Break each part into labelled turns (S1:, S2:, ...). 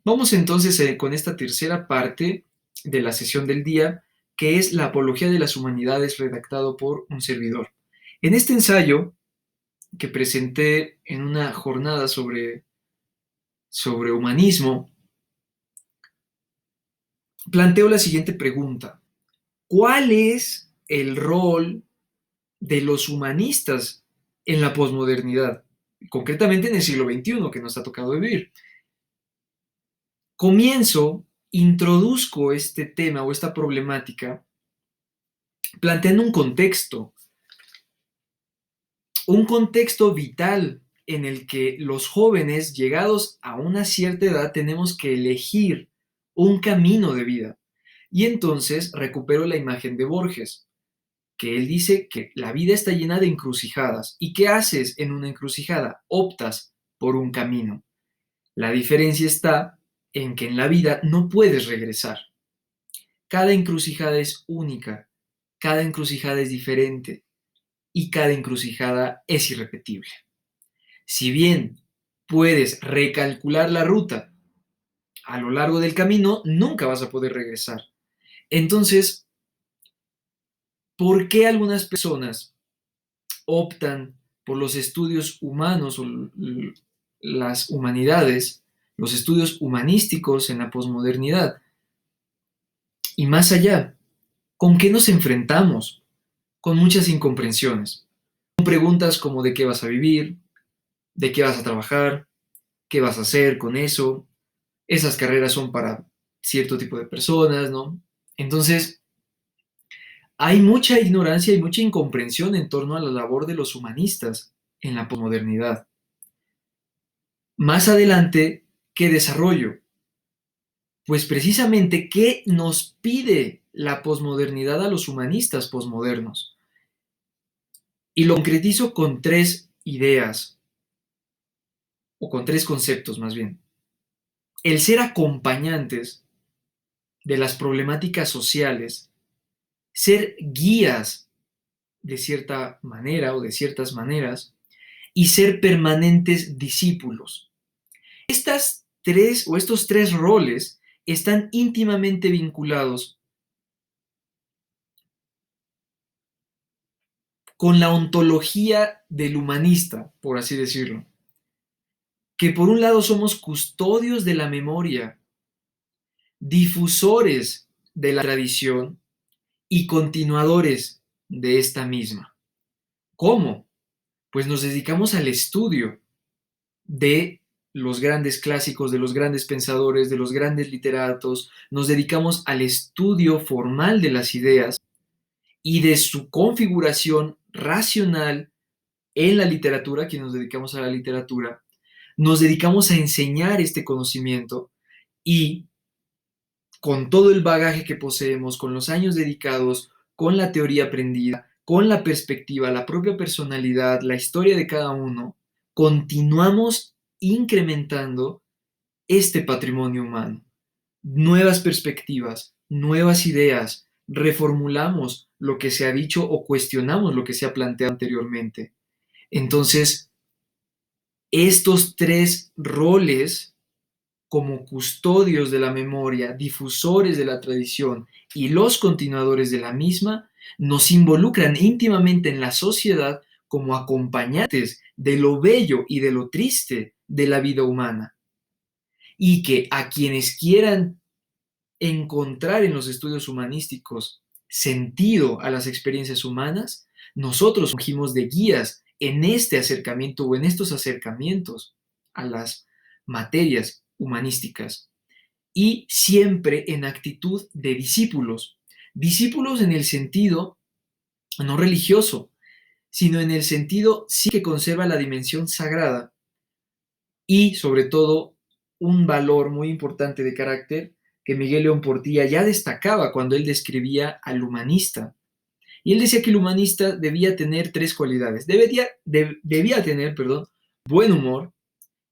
S1: Vamos entonces con esta tercera parte de la sesión del día, que es la Apología de las Humanidades, redactado por un servidor. En este ensayo que presenté en una jornada sobre humanismo, planteo la siguiente pregunta. ¿Cuál es el rol de los humanistas en la posmodernidad? Concretamente en el siglo XXI que nos ha tocado vivir. Introduzco este tema o esta problemática planteando un contexto vital en el que los jóvenes llegados a una cierta edad tenemos que elegir un camino de vida. Y entonces recupero la imagen de Borges, que él dice que la vida está llena de encrucijadas. ¿Y qué haces en una encrucijada? Optas por un camino. La diferencia está en que en la vida no puedes regresar. Cada encrucijada es única, cada encrucijada es diferente y cada encrucijada es irrepetible. Si bien puedes recalcular la ruta a lo largo del camino, nunca vas a poder regresar. Entonces, ¿por qué algunas personas optan por los estudios humanos o las humanidades, los estudios humanísticos en la posmodernidad? Y más allá, ¿con qué nos enfrentamos? Con muchas incomprensiones. Con preguntas como de qué vas a vivir, de qué vas a trabajar, qué vas a hacer con eso. Esas carreras son para cierto tipo de personas, ¿no? Entonces, hay mucha ignorancia y mucha incomprensión en torno a la labor de los humanistas en la posmodernidad. Más adelante, ¿qué desarrollo? Pues precisamente, ¿qué nos pide la posmodernidad a los humanistas posmodernos? Y lo concretizo con tres ideas, o con tres conceptos más bien. El ser acompañantes de las problemáticas sociales, ser guías de cierta manera o de ciertas maneras, y ser permanentes discípulos. Estas tres o estos tres roles están íntimamente vinculados con la ontología del humanista, por así decirlo. Que por un lado somos custodios de la memoria, difusores de la tradición y continuadores de esta misma. ¿Cómo? Pues nos dedicamos al estudio de los grandes clásicos, de los grandes pensadores, de los grandes literatos, nos dedicamos al estudio formal de las ideas y de su configuración racional en la literatura, que nos dedicamos a la literatura, nos dedicamos a enseñar este conocimiento y con todo el bagaje que poseemos, con los años dedicados, con la teoría aprendida, con la perspectiva, la propia personalidad, la historia de cada uno, continuamos incrementando este patrimonio humano. Nuevas perspectivas, nuevas ideas, reformulamos lo que se ha dicho o cuestionamos lo que se ha planteado anteriormente. Entonces, estos tres roles como custodios de la memoria, difusores de la tradición y los continuadores de la misma, nos involucran íntimamente en la sociedad como acompañantes de lo bello y de lo triste de la vida humana. Y que a quienes quieran encontrar en los estudios humanísticos sentido a las experiencias humanas, nosotros fungimos de guías en este acercamiento o en estos acercamientos a las materias humanísticas y siempre en actitud de discípulos. Discípulos en el sentido no religioso, sino en el sentido sí que conserva la dimensión sagrada y sobre todo un valor muy importante de carácter que Miguel León Portilla ya destacaba cuando él describía al humanista. Y él decía que el humanista debía tener tres cualidades. Debía tener, perdón, buen humor,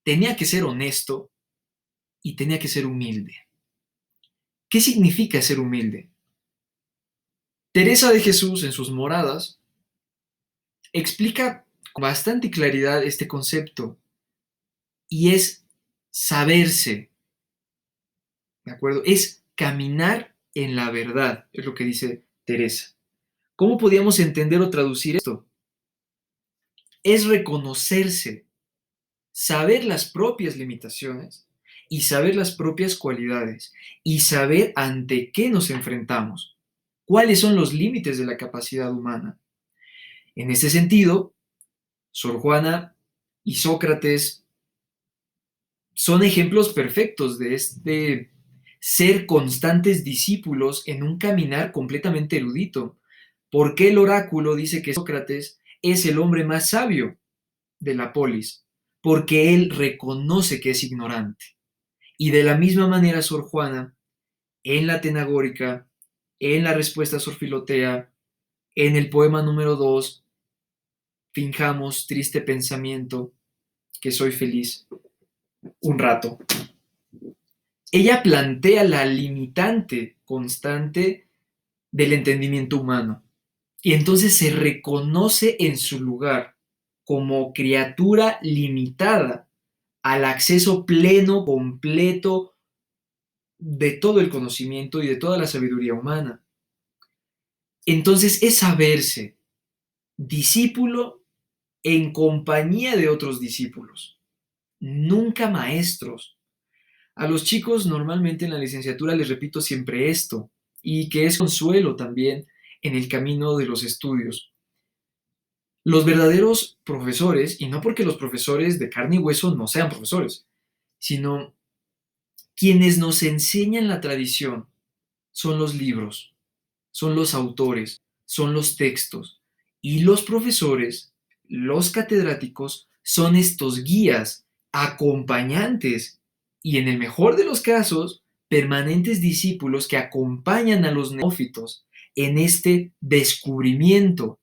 S1: tenía que ser honesto y tenía que ser humilde. ¿Qué significa ser humilde? Teresa de Jesús en sus Moradas explica con bastante claridad este concepto y es saberse, ¿de acuerdo? Es caminar en la verdad, es lo que dice Teresa. ¿Cómo podríamos entender o traducir esto? Es reconocerse, saber las propias limitaciones y saber las propias cualidades y saber ante qué nos enfrentamos, cuáles son los límites de la capacidad humana. En ese sentido, Sor Juana y Sócrates son ejemplos perfectos de este ser constantes discípulos en un caminar completamente erudito. ¿Por qué el oráculo dice que Sócrates es el hombre más sabio de la polis? Porque él reconoce que es ignorante. Y de la misma manera, Sor Juana, en la Tenagórica, en la respuesta a Sor Filotea, en el poema número 2, finjamos triste pensamiento, que soy feliz un rato. Ella plantea la limitante constante del entendimiento humano y entonces se reconoce en su lugar como criatura limitada al acceso pleno, completo de todo el conocimiento y de toda la sabiduría humana. Entonces es saberse discípulo en compañía de otros discípulos, nunca maestros. A los chicos normalmente en la licenciatura les repito siempre esto, y que es consuelo también en el camino de los estudios. Los verdaderos profesores, y no porque los profesores de carne y hueso no sean profesores, sino quienes nos enseñan la tradición son los libros, son los autores, son los textos, y los profesores, los catedráticos, son estos guías, acompañantes, y en el mejor de los casos, permanentes discípulos que acompañan a los neófitos en este descubrimiento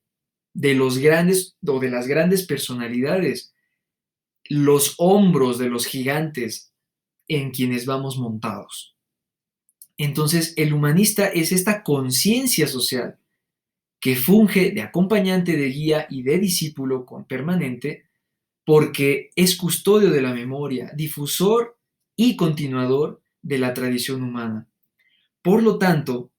S1: de los grandes o de las grandes personalidades, los hombros de los gigantes en quienes vamos montados. Entonces, el humanista es esta conciencia social que funge de acompañante, de guía y de discípulo con permanente, porque es custodio de la memoria, difusor y continuador de la tradición humana. Por lo tanto,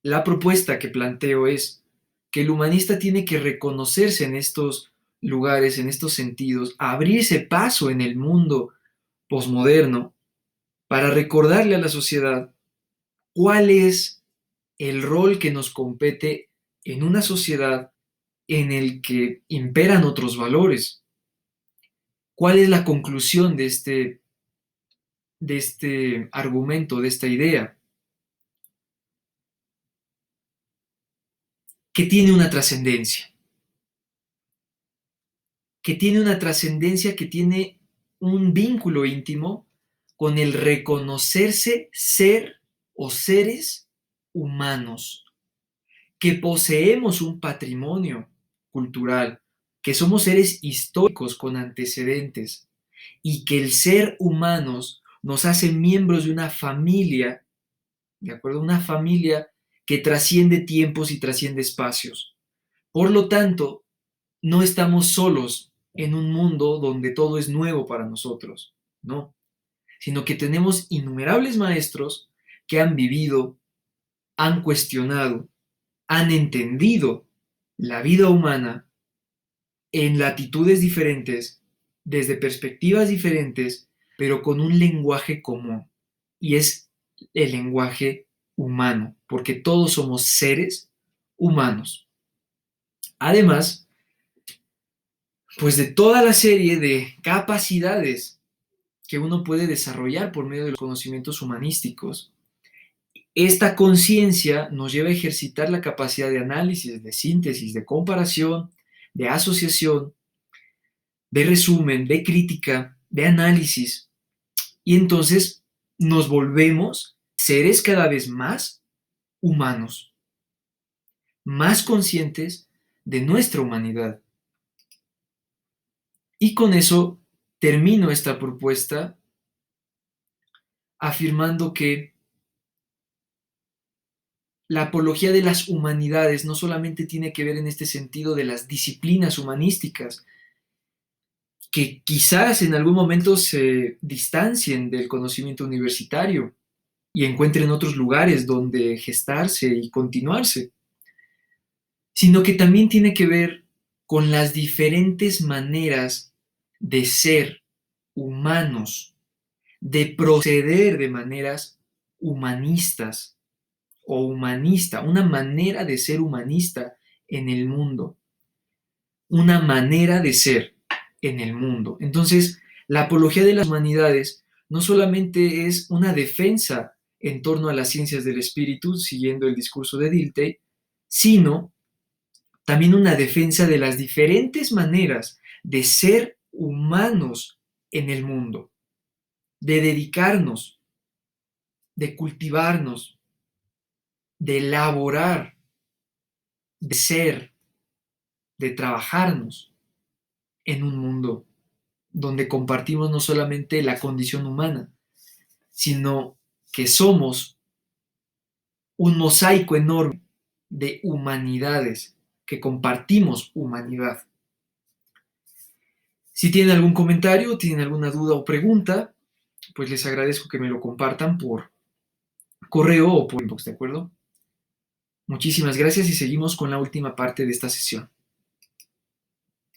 S1: la propuesta que planteo es que el humanista tiene que reconocerse en estos lugares, en estos sentidos, abrirse paso en el mundo posmoderno para recordarle a la sociedad cuál es el rol que nos compete en una sociedad en el que imperan otros valores. ¿Cuál es la conclusión de este argumento, de esta idea? Que tiene una trascendencia, que tiene una trascendencia, que tiene un vínculo íntimo con el reconocerse ser o seres humanos, que poseemos un patrimonio cultural, que somos seres históricos con antecedentes y que el ser humanos nos hace miembros de una familia, ¿de acuerdo? Una familia que trasciende tiempos y trasciende espacios. Por lo tanto, no estamos solos en un mundo donde todo es nuevo para nosotros, no, sino que tenemos innumerables maestros que han vivido, han cuestionado, han entendido la vida humana en latitudes diferentes, desde perspectivas diferentes, pero con un lenguaje común, y es el lenguaje humano, porque todos somos seres humanos. Además, pues de toda la serie de capacidades que uno puede desarrollar por medio de los conocimientos humanísticos, esta conciencia nos lleva a ejercitar la capacidad de análisis, de síntesis, de comparación, de asociación, de resumen, de crítica, de análisis. Y entonces nos volvemos seres cada vez más humanos, más conscientes de nuestra humanidad. Y con eso termino esta propuesta afirmando que la apología de las humanidades no solamente tiene que ver en este sentido de las disciplinas humanísticas, que quizás en algún momento se distancien del conocimiento universitario y encuentren otros lugares donde gestarse y continuarse, sino que también tiene que ver con las diferentes maneras de ser humanos, de proceder de maneras humanistas o humanista, una manera de ser humanista en el mundo, una manera de ser en el mundo. Entonces, la apología de las humanidades no solamente es una defensa en torno a las ciencias del espíritu, siguiendo el discurso de Dilthey, sino también una defensa de las diferentes maneras de ser humanos en el mundo, de dedicarnos, de cultivarnos, de elaborar, de ser, de trabajarnos en un mundo donde compartimos no solamente la condición humana, sino que somos un mosaico enorme de humanidades, que compartimos humanidad. Si tienen algún comentario, tienen alguna duda o pregunta, pues les agradezco que me lo compartan por correo o por inbox, ¿de acuerdo? Muchísimas gracias y seguimos con la última parte de esta sesión.